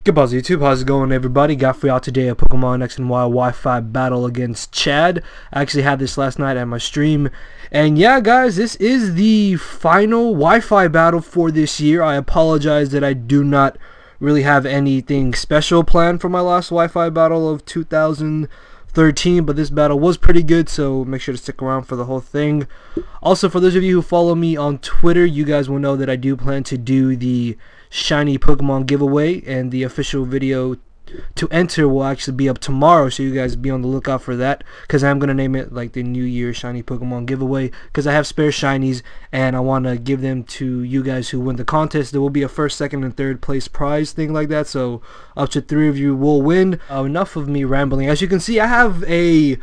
Good buzz YouTube, how's it going everybody? Got for y'all today a Pokemon X and Y Wi-Fi battle against Chad. I actually had this last night at my stream. And yeah guys, this is the final Wi-Fi battle for this year. I apologize that I do not really have anything special planned for my last Wi-Fi battle of 2013, but this battle was pretty good, so make sure to stick around for the whole thing. Also, for those of you who follow me on Twitter, you guys will know that I do plan to do the shiny Pokemon giveaway, and the official video to enter will actually be up tomorrow, so you guys be on the lookout for that, because I'm going to name it like the New Year shiny Pokemon giveaway, because I have spare shinies and I want to give them to you guys who win the contest. There will be a first, second, and third place prize thing like that, so up to 3 of you will win. Enough of me rambling. As you can see, I have a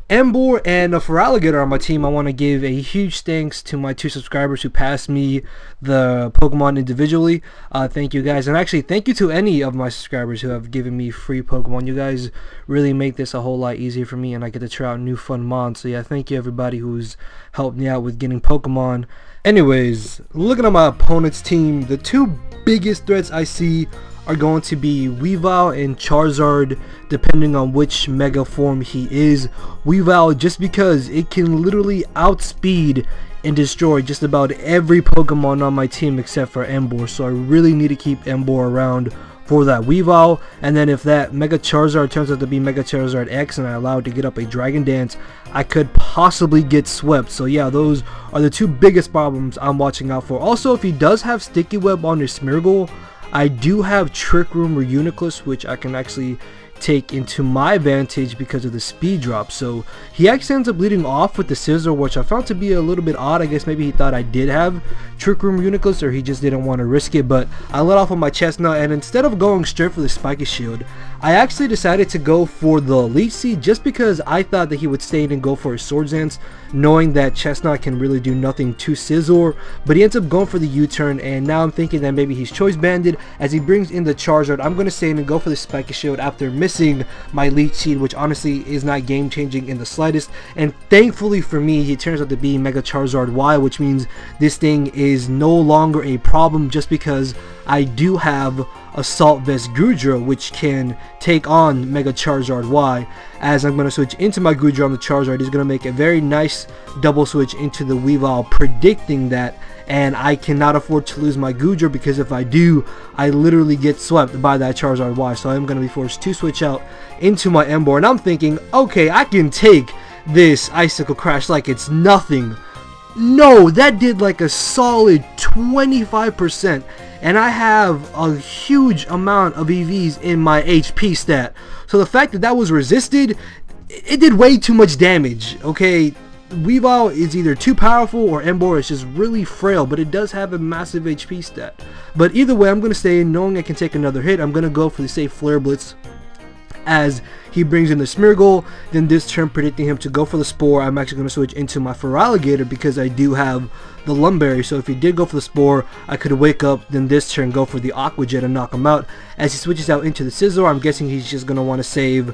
Emboar and a Feraligatr on my team. I want to give a huge thanks to my 2 subscribers who passed me the Pokemon individually. Thank you guys, and actually thank you to any of my subscribers who have given me free Pokemon. You guys really make this a whole lot easier for me, and I get to try out new fun mons. So yeah, thank you everybody who's helped me out with getting Pokemon. Anyways, looking at my opponent's team, the 2 biggest threats I see are going to be Weavile and Charizard, depending on which mega form he is. Weavile, just because it can literally outspeed and destroy just about every Pokemon on my team except for Emboar, so I really need to keep Emboar around for that Weavile. And then if that Mega Charizard turns out to be Mega Charizard X and I allow it to get up a Dragon Dance, I could possibly get swept. So yeah, those are the 2 biggest problems I'm watching out for. Also, if he does have Sticky Web on his Smeargle, I do have Trick Room or Uniclus, which I can actually take into my advantage because of the speed drop. So he actually ends up leading off with the Scizor, which I found to be a little bit odd. I guess maybe he thought I did have Trick Room Uniclus, or he just didn't want to risk it. But I let off on my Chestnut, and instead of going straight for the Spiky Shield, I actually decided to go for the Leech Seed, just because I thought that he would stay in and go for his Swords Dance, knowing that Chestnut can really do nothing to Scizor. But he ends up going for the U-turn, and now I'm thinking that maybe he's Choice Banded. As he brings in the Charizard, I'm going to stay in and go for the Spiky Shield after missing my Leech Seed, which honestly is not game changing in the slightest. And thankfully for me, he turns out to be Mega Charizard Y, which means this thing is no longer a problem, just because I do have Assault Vest Goodra, which can take on Mega Charizard Y. As I'm going to switch into my Goodra on the Charizard, he's going to make a very nice double switch into the Weavile, predicting that, and I cannot afford to lose my Goodra, because if I do, I literally get swept by that Charizard Y. So I'm going to be forced to switch out into my Emboar, and I'm thinking, okay, I can take this Icicle Crash like it's nothing. No, that did like a solid 25%, and I have a huge amount of EVs in my HP stat. So the fact that that was resisted, it did way too much damage. Okay, Weavile is either too powerful or Emboar is just really frail, but it does have a massive HP stat. But either way, I'm going to stay in knowing I can take another hit. I'm going to go for the safe Flare Blitz as he brings in the Smeargle. Then this turn, predicting him to go for the Spore, I'm actually going to switch into my Feraligatr because I do have the Lumberry. So if he did go for the Spore, I could wake up, then this turn go for the Aqua Jet and knock him out. As he switches out into the Scizor, I'm guessing he's just going to want to save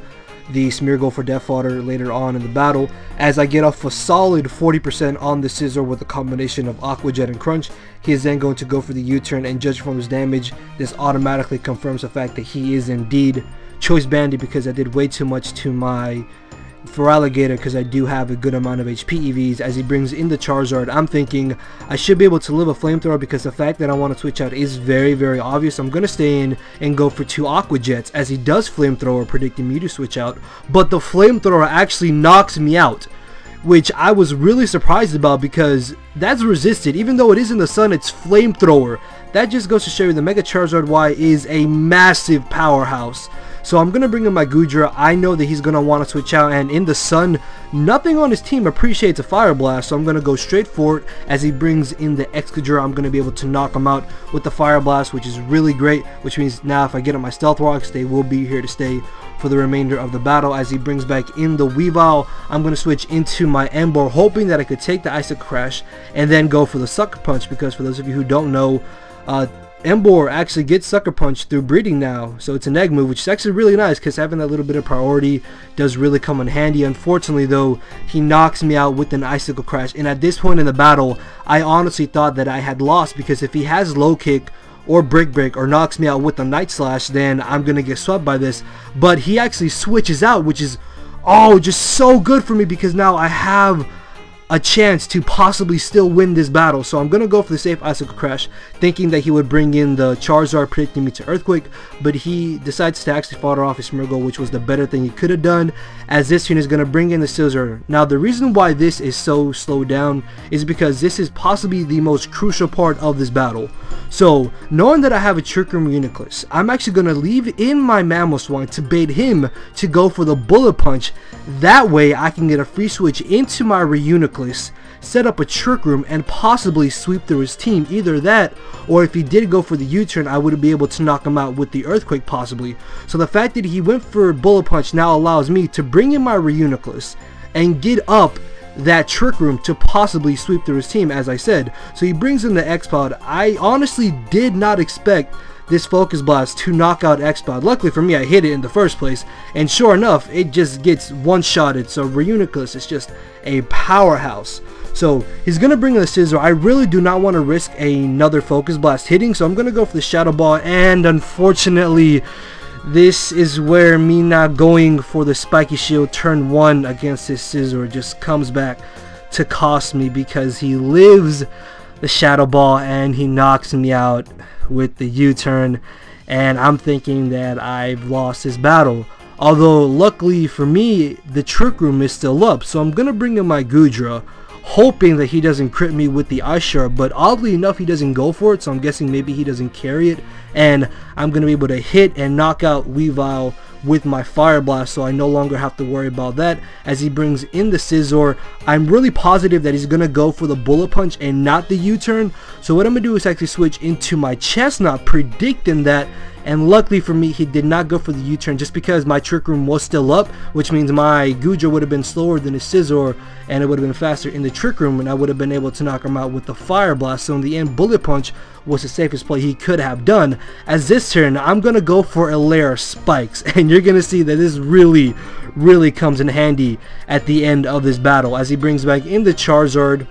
the Smeargle for Death Fodder later on in the battle. As I get off a solid 40% on the Scizor with a combination of Aqua Jet and Crunch, he is then going to go for the U-turn, and judging from his damage, this automatically confirms the fact that he is indeed Choice Banded, because I did way too much to my Feraligatr, because I do have a good amount of HP EVs. As he brings in the Charizard, I'm thinking I should be able to live a Flamethrower, because the fact that I want to switch out is very, very obvious. I'm going to stay in and go for 2 Aqua Jets, as he does Flamethrower, predicting me to switch out. But the Flamethrower actually knocks me out, which I was really surprised about, because that's resisted. Even though it is in the sun, it's Flamethrower. That just goes to show you the Mega Charizard Y is a massive powerhouse. So I'm going to bring in my Goodra. I know that he's going to want to switch out, and in the sun, nothing on his team appreciates a Fire Blast, so I'm going to go straight for it. As he brings in the Excadrill, I'm going to be able to knock him out with the Fire Blast, which is really great, which means now if I get on my Stealth Rocks, they will be here to stay for the remainder of the battle. As he brings back in the Weavile, I'm going to switch into my Emboar, hoping that I could take the Icicle Crash and then go for the Sucker Punch, because for those of you who don't know, Emboar actually gets Sucker Punch through breeding now, so it's an egg move, which is actually really nice, because having that little bit of priority does really come in handy. Unfortunately though, he knocks me out with an Icicle Crash, and at this point in the battle, I honestly thought that I had lost, because if he has Low Kick or break or knocks me out with the Night Slash, then I'm gonna get swept by this. But he actually switches out, which is just so good for me, because now I have a chance to possibly still win this battle. So I'm gonna go for the safe Icicle Crash, thinking that he would bring in the Charizard, predicting me to Earthquake, but he decides to actually fodder off his Smeargle, which was the better thing he could have done, as this unit is gonna bring in the Scizor. Now the reason why this is so slowed down is because this is possibly the most crucial part of this battle. So knowing that I have a Trick Room Uniclus, I'm actually gonna leave in my Mamoswine to bait him to go for the Bullet Punch. That way I can get a free switch into my Reuniclus, set up a Trick Room, and possibly sweep through his team. Either that, or if he did go for the U-turn, I would be able to knock him out with the Earthquake possibly. So the fact that he went for Bullet Punch now allows me to bring in my Reuniclus and get up that Trick Room to possibly sweep through his team, as I said. So he brings in the X-Pod. I honestly did not expect this Focus Blast to knock out X-Pod. Luckily for me, I hit it in the first place, and sure enough, it just gets one-shotted. So Reuniclus is just a powerhouse. So he's gonna bring in the Scizor. I really do not want to risk another Focus Blast hitting, so I'm gonna go for the Shadow Ball, and unfortunately this is where me not going for the Spiky Shield turn 1 against this Scizor just comes back to cost me, because he lives the Shadow Ball and he knocks me out with the U-turn, and I'm thinking that I've lost this battle. Although luckily for me, the Trick Room is still up, so I'm gonna bring in my Goodra, hoping that he doesn't crit me with the Ice Shard, but oddly enough he doesn't go for it, so I'm guessing maybe he doesn't carry it, and I'm going to be able to hit and knock out Weavile with my Fire Blast, so I no longer have to worry about that. As he brings in the Scizor, I'm really positive that he's going to go for the Bullet Punch and not the U-turn, so what I'm going to do is actually switch into my Chestnut, predicting that. And luckily for me, he did not go for the U-turn, just because my Trick Room was still up, which means my Goodra would have been slower than his Scizor, and it would have been faster in the Trick Room, and I would have been able to knock him out with the Fire Blast. So in the end, Bullet Punch was the safest play he could have done. As this turn, I'm going to go for a layer of Spikes, and you're going to see that this really comes in handy at the end of this battle. As he brings back in the Charizard,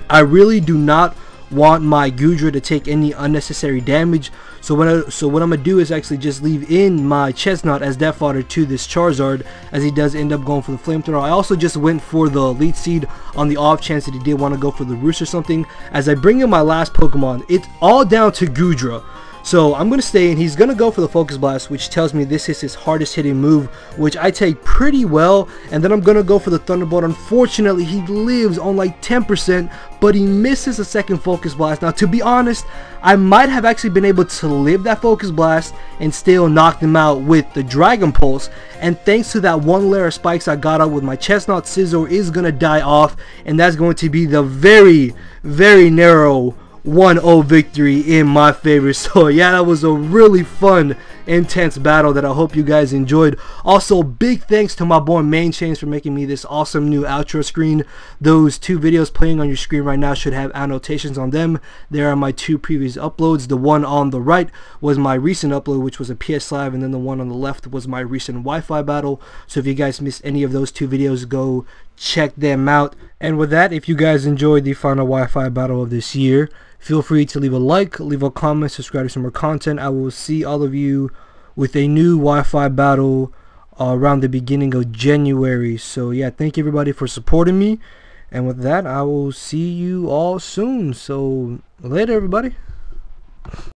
I really do not want my Goodra to take any unnecessary damage, so what I'm gonna do is actually just leave in my Chestnut as death fodder to this Charizard, as he does end up going for the Flamethrower. I also just went for the Leech Seed on the off chance that he did want to go for the Roost or something. As I bring in my last Pokemon, it's all down to Goodra. So I'm going to stay in. He's going to go for the Focus Blast, which tells me this is his hardest hitting move, which I take pretty well. And then I'm going to go for the Thunderbolt. Unfortunately, he lives on like 10%, but he misses a second Focus Blast. Now, to be honest, I might have actually been able to live that Focus Blast and still knock him out with the Dragon Pulse. And thanks to that one layer of spikes I got out with my Chestnut, Scizor is going to die off. And that's going to be the very narrow 1-0 victory in my favor. So yeah, that was a really fun, intense battle that I hope you guys enjoyed. Also, big thanks to my boy Main Chains for making me this awesome new outro screen. Those two videos playing on your screen right now should have annotations on them. There are my two previous uploads. The one on the right was my recent upload, which was a PS Live, and then the one on the left was my recent Wi-Fi battle. So if you guys missed any of those two videos, go check them out. And with that, if you guys enjoyed the final Wi-Fi battle of this year, feel free to leave a like, leave a comment, subscribe to some more content. I will see all of you with a new Wi-Fi battle around the beginning of January. So yeah, thank you everybody for supporting me. And with that, I will see you all soon. So later everybody.